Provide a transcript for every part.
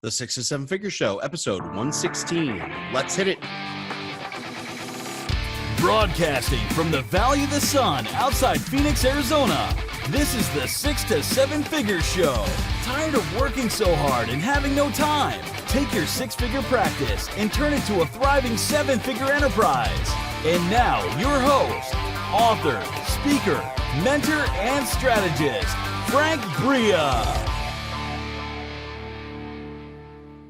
The 6 to 7 Figure Show, episode 116. Let's hit it. Broadcasting from the Valley of the Sun outside Phoenix, Arizona. This is the 6 to 7 Figure Show. Tired of working so hard and having no time? Take your six-figure practice and turn it to a thriving seven-figure enterprise. And now, your host, author, speaker, mentor, and strategist, Frank Bria.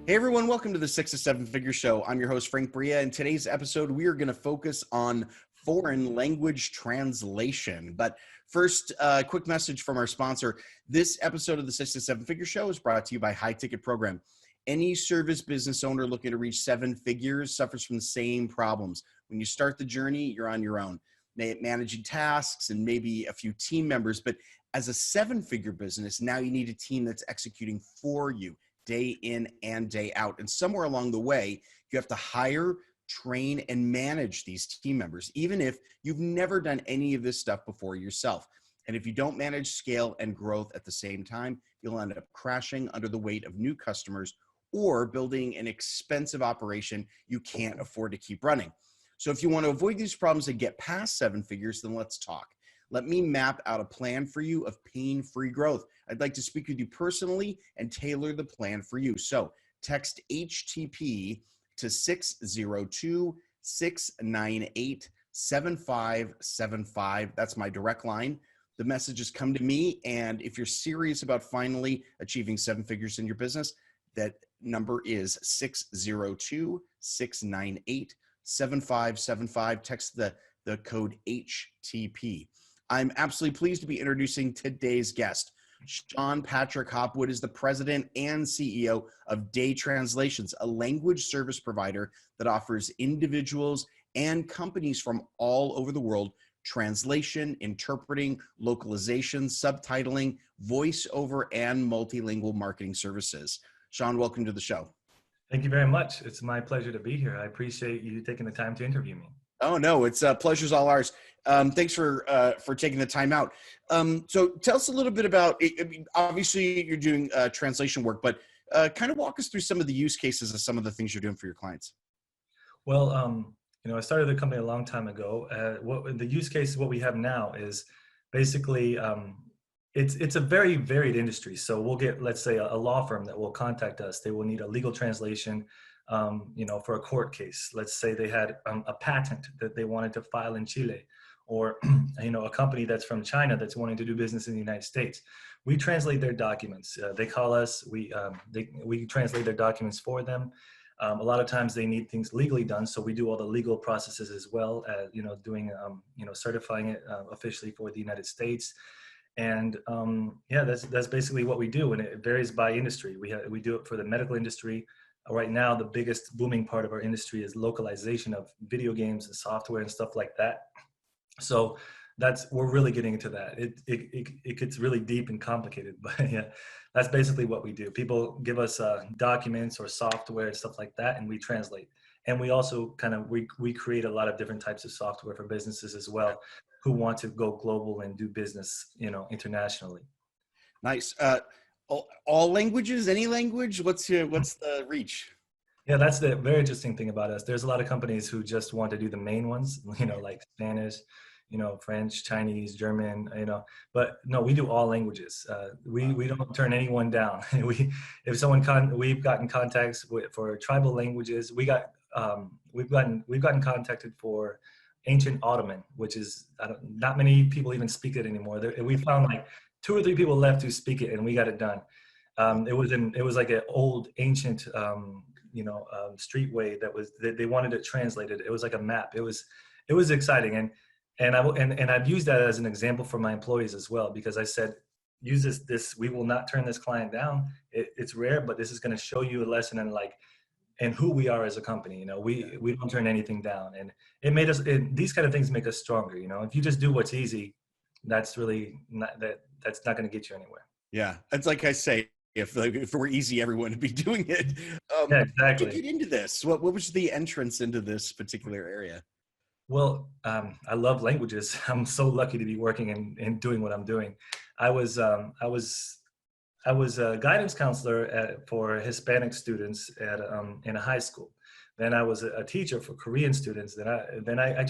Hey everyone, welcome to the 6 to 7 Figure Show. I'm your host, Frank Bria. In today's episode, we are going to focus on foreign language translation. But first, a quick message from our sponsor. This episode of the 6 to 7 Figure Show is brought to you by High Ticket Program. Any service business owner looking to reach seven figures suffers from the same problems. When you start the journey, you're on your own, managing tasks and maybe a few team members. But as a seven-figure business, now you need a team that's executing for you, day in and day out. And somewhere along the way, you have to hire, train, and manage these team members, even if you've never done any of this stuff before yourself. And if you don't manage scale and growth at the same time, you'll end up crashing under the weight of new customers or building an expensive operation you can't afford to keep running. So if you want to avoid these problems and get past seven figures, then let's talk. Let me map out a plan for you of pain-free growth. I'd like to speak with you personally and tailor the plan for you. So text HTP to 602-698-7575. That's my direct line. The messages come to me, and if you're serious about finally achieving seven figures in your business, that number is 602-698-7575. Text the code HTP. I'm absolutely pleased to be introducing today's guest. Sean Patrick Hopwood is the president and CEO of Day Translations, a language service provider that offers individuals and companies from all over the world translation, interpreting, localization, subtitling, voiceover, and multilingual marketing services. Sean, welcome to the show. Thank you very much. It's my pleasure to be here. I appreciate you taking the time to interview me. Oh, no, it's pleasure's all ours. Thanks for taking the time out. So tell us a little bit about, I mean, obviously you're doing translation work, but kind of walk us through some of the use cases of some of the things you're doing for your clients. Well, I started the company a long time ago. What the use case, what we have now is basically, it's a very varied industry. So we'll get, let's say, a law firm that will contact us. They will need a legal translation, for a court case. Let's say they had a patent that they wanted to file in Chile, or a company that's from China that's wanting to do business in the United States. We translate their documents. They call us. We translate their documents for them. A lot of times they need things legally done, so we do all the legal processes as well as doing certifying it officially for the United States. And that's basically what we do, and it varies by industry. We do it for the medical industry. Right now, the biggest booming part of our industry is localization of video games and software and stuff like that. So we're really getting into that. It gets really deep and complicated, but yeah, that's basically what we do. People give us documents or software and stuff like that, and we translate. And we also we create a lot of different types of software for businesses as well who want to go global and do business, internationally. Nice. All languages, any language? What's the reach? Yeah, that's the very interesting thing about us. There's a lot of companies who just want to do the main ones, like Spanish, French, Chinese, German, but no, we do all languages. We don't turn anyone down. We've gotten contacts for tribal languages. We've gotten contacted for ancient Ottoman, which is, not many people even speak it anymore. We found like 2 or 3 people left to speak it, and we got it done. It was like an old ancient, streetway that they wanted it translated. It was like a map. It was exciting, and I've used that as an example for my employees as well, because I said, use this. We will not turn this client down. It's rare, but this is going to show you a lesson and who we are as a company. We don't turn anything down, and it made us. These kind of things make us stronger. If you just do what's easy, that's really not that's not going to get you anywhere. Yeah, it's like I say, if it were easy, everyone would be doing it. Yeah, exactly. How did you get into this? What was the entrance into this particular area? Well, I love languages. I'm so lucky to be working and doing what I'm doing. I I was a guidance counselor for Hispanic students in a high school. Then I was a teacher for Korean students. Then I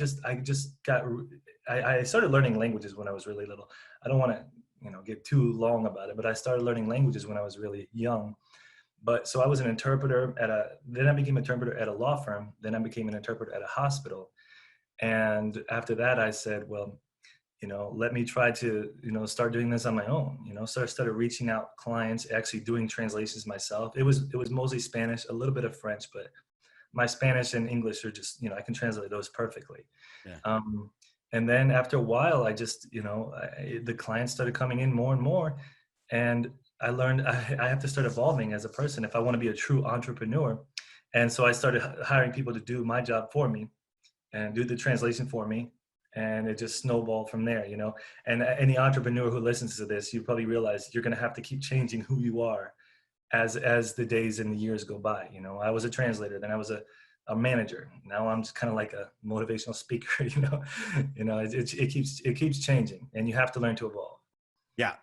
started learning languages when I was really little. I don't want to, get too long about it, but I started learning languages when I was really young. But so I was an interpreter then I became an interpreter at a law firm. Then I became an interpreter at a hospital. And after that, I said, well, let me try to, start doing this on my own, so I started reaching out clients, actually doing translations myself. It was mostly Spanish, a little bit of French, but my Spanish and English are just, I can translate those perfectly. Yeah. And then after a while, I just, the clients started coming in more and more. And I learned I have to start evolving as a person if I want to be a true entrepreneur. And so I started hiring people to do my job for me and do the translation for me. And it just snowballed from there, And any entrepreneur who listens to this, you probably realize you're going to have to keep changing who you are as the days and the years go by. I was a translator, then I was a manager. Now I'm just kind of like a motivational speaker. It keeps changing, and you have to learn to evolve. Yeah,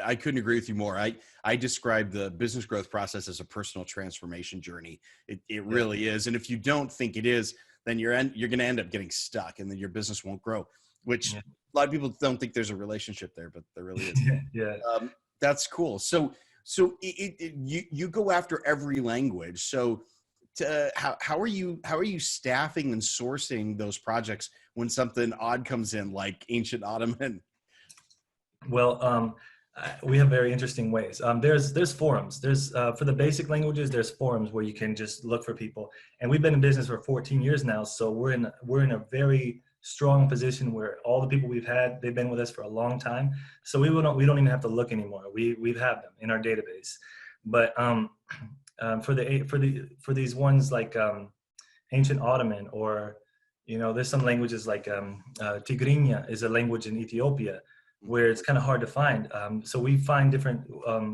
I couldn't agree with you more. I describe the business growth process as a personal transformation journey. It really is, and if you don't think it is, then you're going to end up getting stuck, and then your business won't grow. Which a lot of people don't think there's a relationship there, but there really is. Yeah. That's cool. So you go after every language. So how are you staffing and sourcing those projects when something odd comes in, like ancient Ottoman? Well, we have very interesting ways. There's forums. There's for the basic languages, there's forums where you can just look for people. And we've been in business for 14 years now, so we're in a very strong position where all the people we've had, they've been with us for a long time. So we don't even have to look anymore. We've had them in our database. But for these ones like ancient Ottoman, or there's some languages like Tigrinya is a language in Ethiopia, where it's kind of hard to find. So we find different,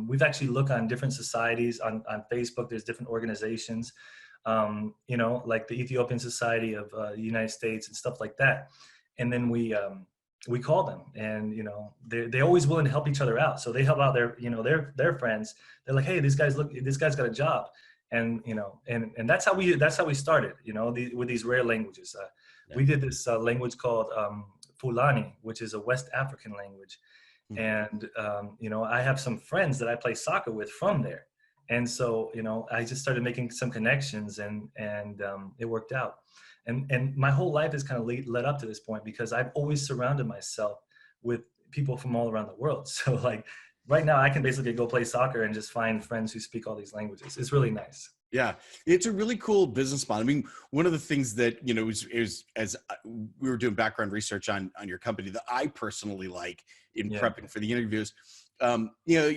we've actually looked on different societies on Facebook. There's different organizations, like the Ethiopian Society of the United States and stuff like that. And then we call them, and, they're always willing to help each other out. So they help out their friends. They're like, hey, this guy's got a job. And, and that's how we started, with these rare languages. We did this language called, Fulani, which is a West African language. And, I have some friends that I play soccer with from there. And so, I just started making some connections, and it worked out. And my whole life has kind of led up to this point, because I've always surrounded myself with people from all around the world. So like right now I can basically go play soccer and just find friends who speak all these languages. It's really nice. Yeah, it's a really cool business model. I mean, one of the things that, is as we were doing background research on your company that I personally like in prepping for the interviews, you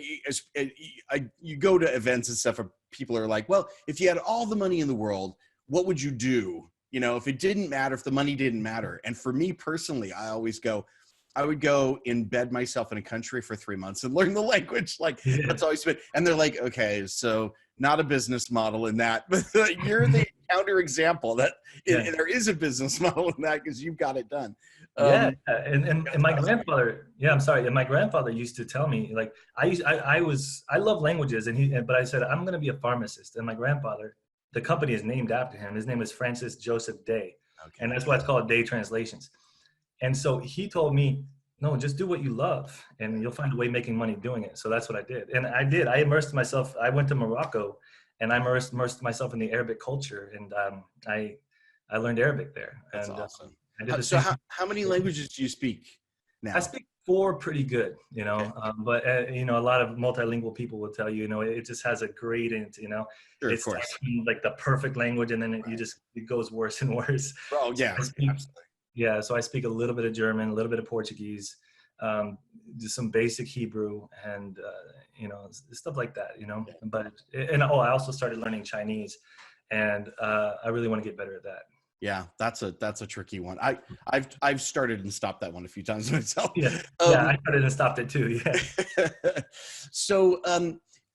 go to events and stuff where people are like, well, if you had all the money in the world, what would you do? If it didn't matter, if the money didn't matter. And for me personally, I would go embed myself in a country for 3 months and learn the language. Like that's always been, and they're like, okay, so not a business model in that, but you're the counter example that there is a business model in that, because you've got it done. And my grandfather, I'm sorry. And my grandfather used to tell me, like, I love languages, but I said, I'm going to be a pharmacist. And my grandfather, the company is named after him. His name is Francis Joseph Day. Okay. And that's why it's called Day Translations. And so he told me, no, just do what you love, and you'll find a way making money doing it. So that's what I did. And I did. I immersed myself. I went to Morocco, and I immersed myself in the Arabic culture, and I learned Arabic there. That's awesome. So how many languages do you speak now? I speak 4 pretty good, okay. But a lot of multilingual people will tell you, it just has a gradient, Sure, it's like the perfect language, and then it goes worse and worse. Oh yeah, absolutely. Yeah, so I speak a little bit of German, a little bit of Portuguese, just some basic Hebrew, and stuff like that. But I also started learning Chinese, and I really want to get better at that. Yeah, that's a tricky one. I've started and stopped that one a few times myself. Yeah, I started and stopped it too. Yeah. So,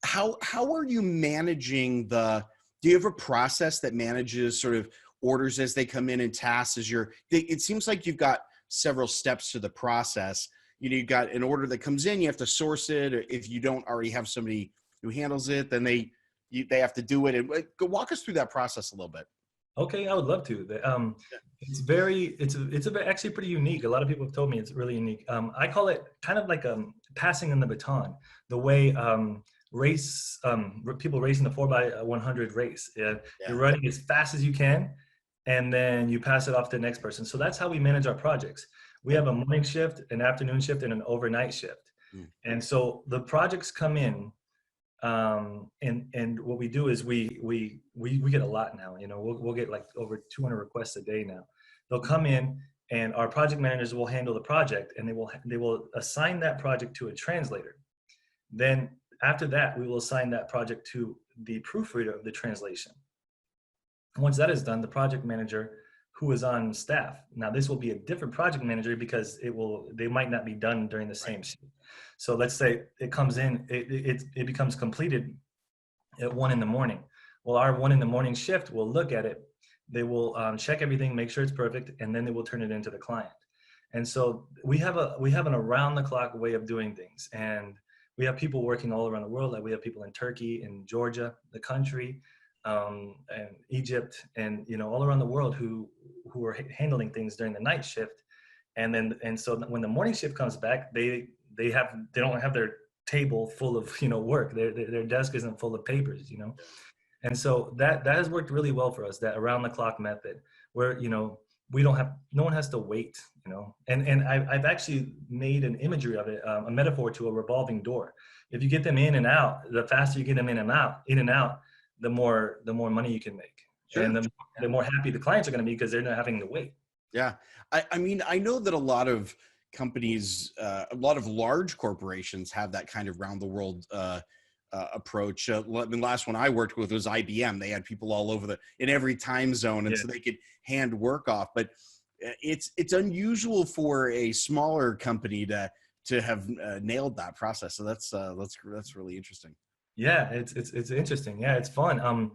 how are you managing do you have a process that manages sort of orders as they come in and tasks as it seems like you've got several steps to the process. you got an order that comes in, you have to source it. Or if you don't already have somebody who handles it, then they have to do it. And go walk us through that process a little bit. Okay, I would love to. Actually pretty unique. A lot of people have told me it's really unique. I call it kind of like passing on the baton, the way people racing the 4x100 race. You're running as fast as you can, and then you pass it off to the next person. So that's how we manage our projects. We have a morning shift, an afternoon shift, and an overnight shift. And so the projects come in, and what we do is we get a lot now. We'll get like over 200 requests a day now. They'll come in, and our project managers will handle the project, and they will assign that project to a translator. Then after that, we will assign that project to the proofreader of the translation. Once that is done, the project manager who is on staff. Now this will be a different project manager because they might not be done during the same shift. So let's say it comes in, it becomes completed at 1 a.m. Well, our 1 a.m. shift will look at it. They will check everything, make sure it's perfect, and then they will turn it into the client. And so we have an around the clock way of doing things. And we have people working all around the world. Like we have people in Turkey, in Georgia, the country, and Egypt, and all around the world who are handling things during the night shift. And so when the morning shift comes back, they don't have their table full of work. Their desk isn't full of papers. And so that has worked really well for us, that around the clock method, where no one has to wait. And I've actually made an imagery of it, a metaphor to a revolving door. If you get them in and out, the faster you get them in and out, the more money you can make. Sure. And the more happy the clients are going to be because they're not having to wait. Yeah. I mean, I know that a lot of companies, a lot of large corporations have that kind of round the world approach. The last one I worked with was IBM. They had people all over in every time zone. And so they could hand work off, but it's unusual for a smaller company to have nailed that process. So that's really interesting. Yeah, it's interesting. Yeah, it's fun.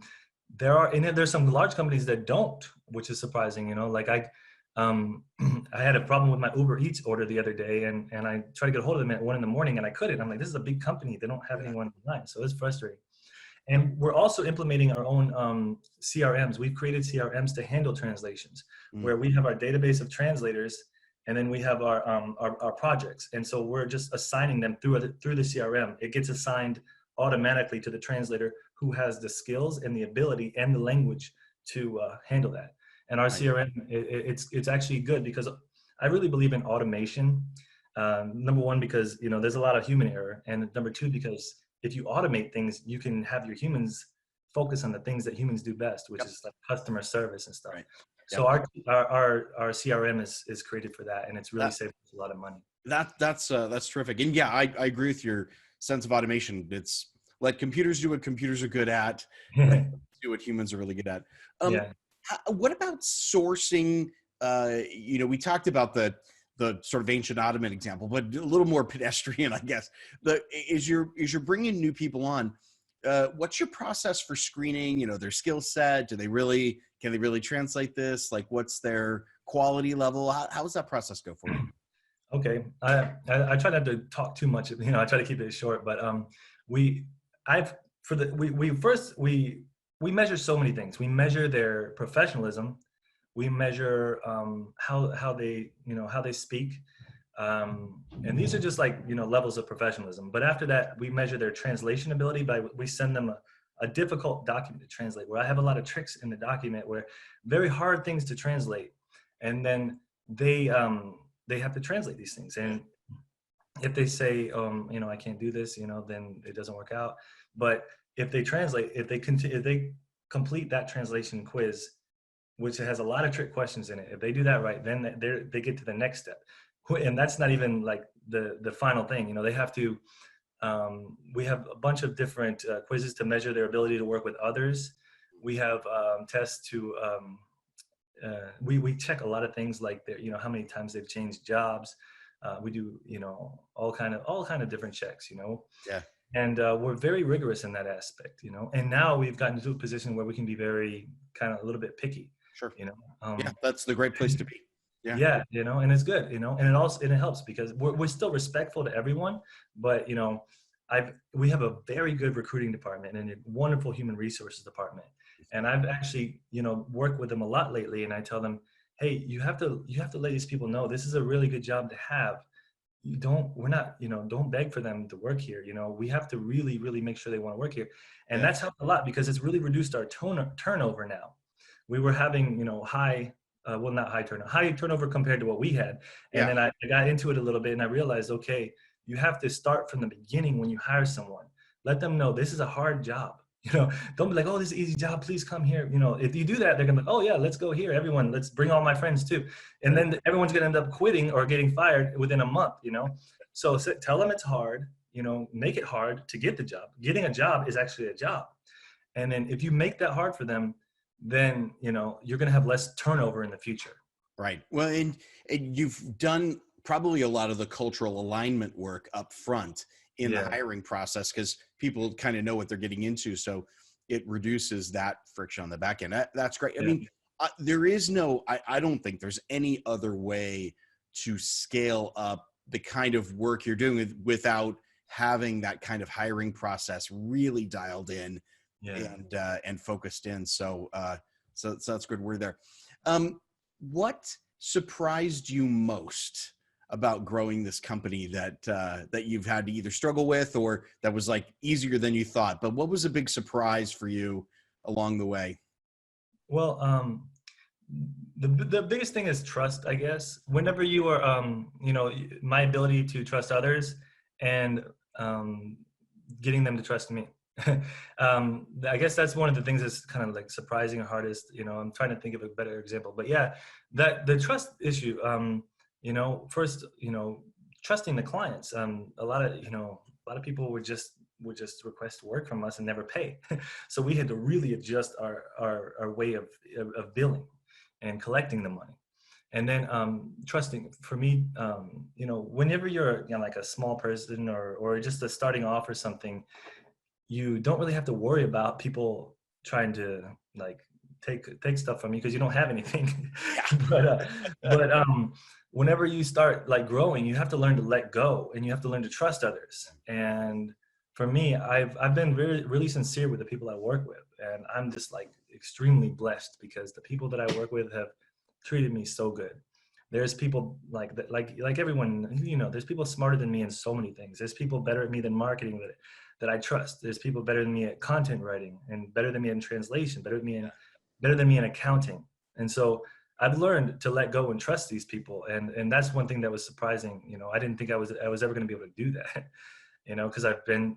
There's some large companies that don't, which is surprising. Like I had a problem with my Uber Eats order the other day, and I tried to get a hold of them at 1 a.m. and I couldn't. I'm like, this is a big company; they don't have anyone online, so it's frustrating. And we're also implementing our own CRMs. We've created CRMs to handle translations, where we have our database of translators, and then we have our projects. And so we're just assigning them through the CRM. It gets assigned automatically to the translator who has the skills and the ability and the language to handle that. And our CRM, it's actually good because I really believe in automation. Number one, because there's a lot of human error, and number two, because if you automate things, you can have your humans focus on the things that humans do best, which is like customer service and stuff. Right. So our CRM is created for that, and it's really saved us a lot of money. That's terrific. And yeah, I agree with your sense of automation. It's let computers do what computers are good at, do what humans are really good at. What about sourcing? We talked about the sort of ancient Ottoman example, but a little more pedestrian, I guess. As you're bringing new people on, what's your process for screening? Their skill set? Can they really translate this? Like, what's their quality level? How does that process go for you? Okay, I try not to talk too much. I try to keep it short, but we measure so many things. We measure their professionalism. We measure how they speak, and these are just like levels of professionalism. But after that, we measure their translation ability we send them a difficult document to translate, where I have a lot of tricks in the document where very hard things to translate, and then they have to translate these things. And if they say I can't do this, then it doesn't work out. But if they complete that translation quiz, which has a lot of trick questions in it, if they do that right, then they get to the next step. And that's not even like the final thing. They have to, we have a bunch of different quizzes to measure their ability to work with others. We have tests to, we check a lot of things like how many times they've changed jobs. We do, all kind of different checks, Yeah. And we're very rigorous in that aspect, and now we've gotten to a position where we can be very kind of a little bit picky. Sure. Yeah, that's the great place to be. Yeah, and it's good, and it helps because we're still respectful to everyone, but we have a very good recruiting department and a wonderful human resources department. And I've actually, worked with them a lot lately, and I tell them, hey, you have to let these people know this is a really good job to have. We're not, don't beg for them to work here. We have to really, really make sure they want to work here. And Yeah. that's helped a lot because it's really reduced our turnover now. We were having, not high turnover compared to what we had. And Yeah. then I got into it a little bit and I realized, okay, you have to start from the beginning when you hire someone. Let them know this is a hard job. Don't be like, oh, this is an easy job, please come here. If you do that, they're gonna be like, oh yeah, let's go here. Everyone, let's bring all my friends too. And then everyone's gonna end up quitting or getting fired within a month, So tell them it's hard, make it hard to get the job. Getting a job is actually a job. And then if you make that hard for them, then, you're gonna have less turnover in the future. Right. Well, and you've done probably a lot of the cultural alignment work up front in the Yeah. hiring process because people kind of know what they're getting into. So it reduces that friction on the back end. That's great. I Yeah. mean, I don't think there's any other way to scale up the kind of work you're doing without having that kind of hiring process really dialed in Yeah. and focused in. So that's good. We're there. What surprised you most about growing this company that you've had to either struggle with or that was like easier than you thought? But what was a big surprise for you along the way? Well, the biggest thing is trust, I guess. Whenever you are, my ability to trust others and getting them to trust me. I guess that's one of the things that's kind of like surprising or hardest. I'm trying to think of a better example, but yeah, that the trust issue. First, trusting the clients. A lot of people would just request work from us and never pay. So we had to really adjust our way of billing and collecting the money. And then trusting for me, whenever you're like a small person or just a starting off or something, you don't really have to worry about people trying to like take stuff from you because you don't have anything. but whenever you start like growing, you have to learn to let go and you have to learn to trust others. And for me, I've been really sincere with the people I work with, and I'm just like extremely blessed because the people that I work with have treated me so good. There's people like that, like everyone, there's people smarter than me in so many things. There's people better at me than marketing that I trust. There's people better than me at content writing and better than me in translation, better than me in accounting. And so I've learned to let go and trust these people. And that's one thing that was surprising. I didn't think I was ever going to be able to do that, because I've been,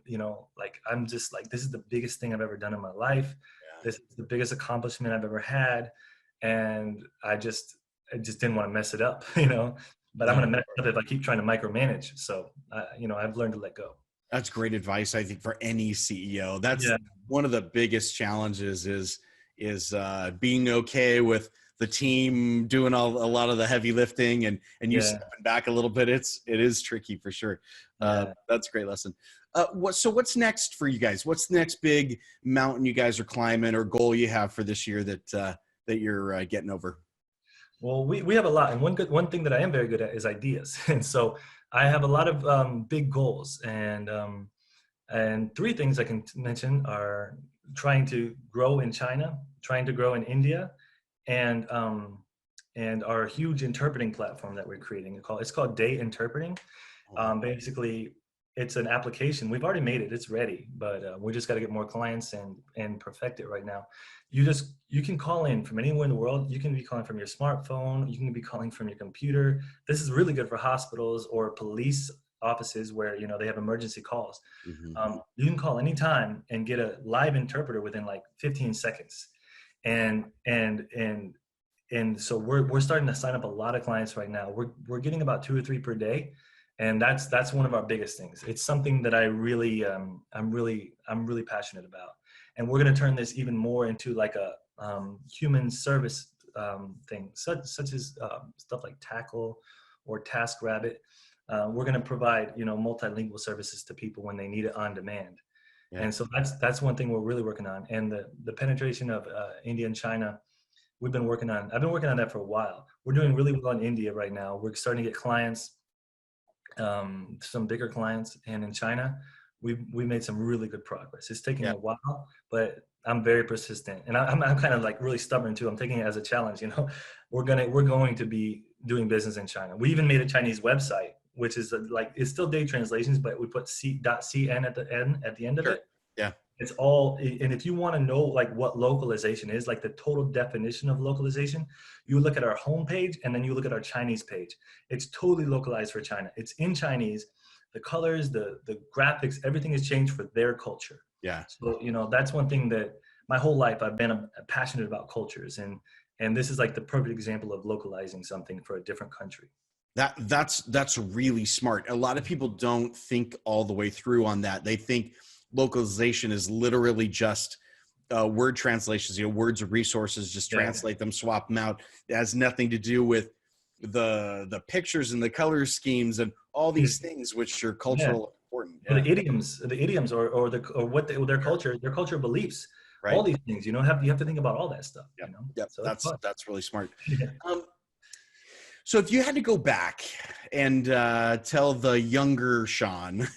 like, I'm just like, this is the biggest thing I've ever done in my life. Yeah. This is the biggest accomplishment I've ever had. And I just didn't want to mess it up, but I'm going to mess it up if I keep trying to micromanage. So, I've learned to let go. That's great advice, I think, for any CEO. That's one of the biggest challenges is being okay with the team doing a lot of the heavy lifting and you stepping back a little bit. It is tricky for sure. That's a great lesson. So what's next for you guys? What's the next big mountain you guys are climbing or goal you have for this year that you're getting over? Well, we have a lot, and one thing that I am very good at is ideas, and so I have a lot of big goals, and three things I can mention are trying to grow in China, trying to grow in India, and our huge interpreting platform that we're creating. It's called Day Interpreting. Basically, it's an application. We've already made it; it's ready, but we just got to get more clients and perfect it right now. You can call in from anywhere in the world. You can be calling from your smartphone. You can be calling from your computer. This is really good for hospitals or police offices where they have emergency calls. Mm-hmm. You can call anytime and get a live interpreter within like 15 seconds. And so we're starting to sign up a lot of clients right now. We're getting about 2 or 3 per day. And that's one of our biggest things. It's something that I really, I'm really passionate about. And we're going to turn this even more into like a human service thing, such as stuff like Tackle or TaskRabbit. We're going to provide, multilingual services to people when they need it on demand. Yeah. And so that's one thing we're really working on. And the penetration of India and China, I've been working on that for a while. We're doing really well in India right now. We're starting to get clients, some bigger clients, and in China, we made some really good progress. It's taking a while, but I'm very persistent, and I'm kind of like really stubborn too. I'm taking it as a challenge. We're going to be doing business in China. We even made a Chinese website, which is it's still day translations, but we put .cn at the end of it. Yeah. It's all, and if you want to know like what localization is, like the total definition of localization, you look at our homepage and then you look at our Chinese page. It's totally localized for China. It's in Chinese. The colors, the graphics, everything is changed for their culture. Yeah. So, that's one thing that my whole life I've been passionate about cultures, and this is like the perfect example of localizing something for a different country. That's really smart. A lot of people don't think all the way through on that. They think localization is literally just word translations, words of resources, just translate them, swap them out. It has nothing to do with the pictures and the color schemes and all these things which are cultural important. Yeah. The idioms or what their culture beliefs, right? All these things, you have to think about all that stuff. So that's really smart. So if you had to go back and tell the younger Sean,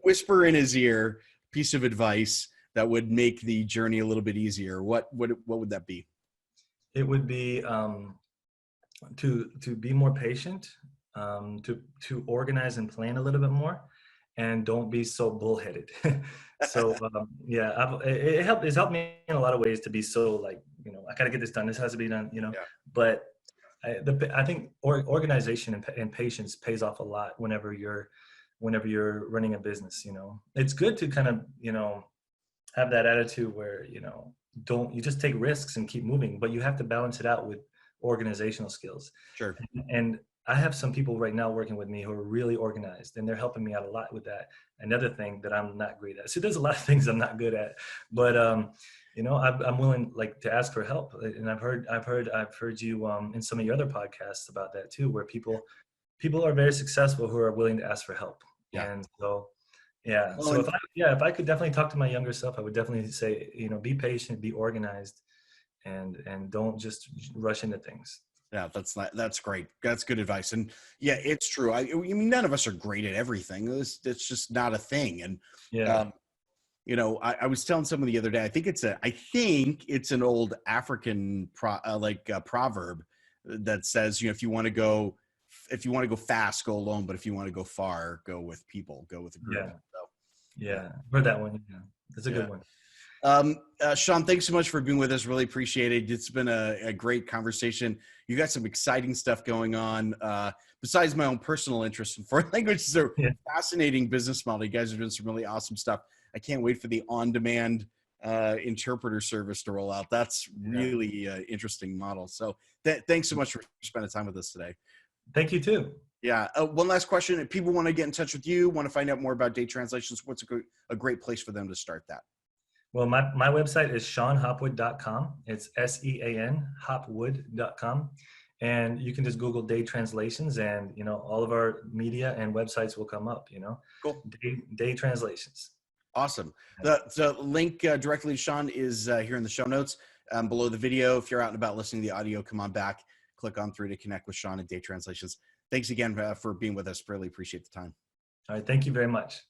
whisper in his ear, piece of advice that would make the journey a little bit easier, what would that be? It would be to be more patient, to organize and plan a little bit more, and don't be so bullheaded. So it's helped me in a lot of ways to be so like, I gotta get this done. This has to be done, But I think organization and patience pays off a lot whenever you're running a business. It's good to kind of have that attitude where you just take risks and keep moving, but you have to balance it out with organizational skills. Sure. And I have some people right now working with me who are really organized, and they're helping me out a lot with that. Another thing that I'm not great at. So there's a lot of things I'm not good at, but I'm willing to ask for help. And I've heard you in some of your other podcasts about that too, where people are very successful who are willing to ask for help. Yeah. And so, so if I could definitely talk to my younger self, I would definitely say, be patient, be organized, and don't just rush into things. Yeah, that's great. That's good advice. And yeah, it's true. I mean, none of us are great at everything. It's just not a thing. And I was telling someone the other day, I think it's an old African proverb that says, if you want to go fast, go alone. But if you want to go far, go with people, go with a group. Heard that one. Yeah, that's a good one. Sean, thanks so much for being with us. Really appreciate it. It's been a great conversation. You got some exciting stuff going on. Besides my own personal interest in foreign languages, it's a fascinating business model. You guys are doing some really awesome stuff. I can't wait for the on-demand interpreter service to roll out. That's really interesting model. So thanks so much for spending time with us today. Thank you too. Yeah. One last question. If people want to get in touch with you, want to find out more about day translations, what's a great place for them to start that? Well, my website is seanhopwood.com. It's SEAN hopwood.com. And you can just Google day translations, and, all of our media and websites will come up, Cool. Day translations. Awesome. The link directly to Sean is here in the show notes below the video. If you're out and about listening to the audio, come on back, click on through to connect with Sean at Day Translations. Thanks again for being with us. Really appreciate the time. All right. Thank you very much.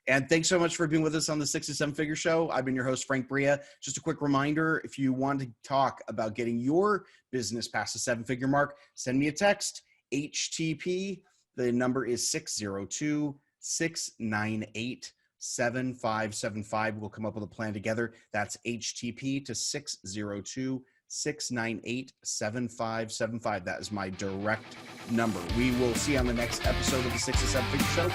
And thanks so much for being with us on the 6 to 7 Figure Show. I've been your host, Frank Bria. Just a quick reminder, if you want to talk about getting your business past the 7-figure mark, send me a text, HTP. The number is 602-698-7575. We'll come up with a plan together. That's HTP to 602-698-7575. That is my direct number. We will see you on the next episode of the 6 to 7 Figure Show.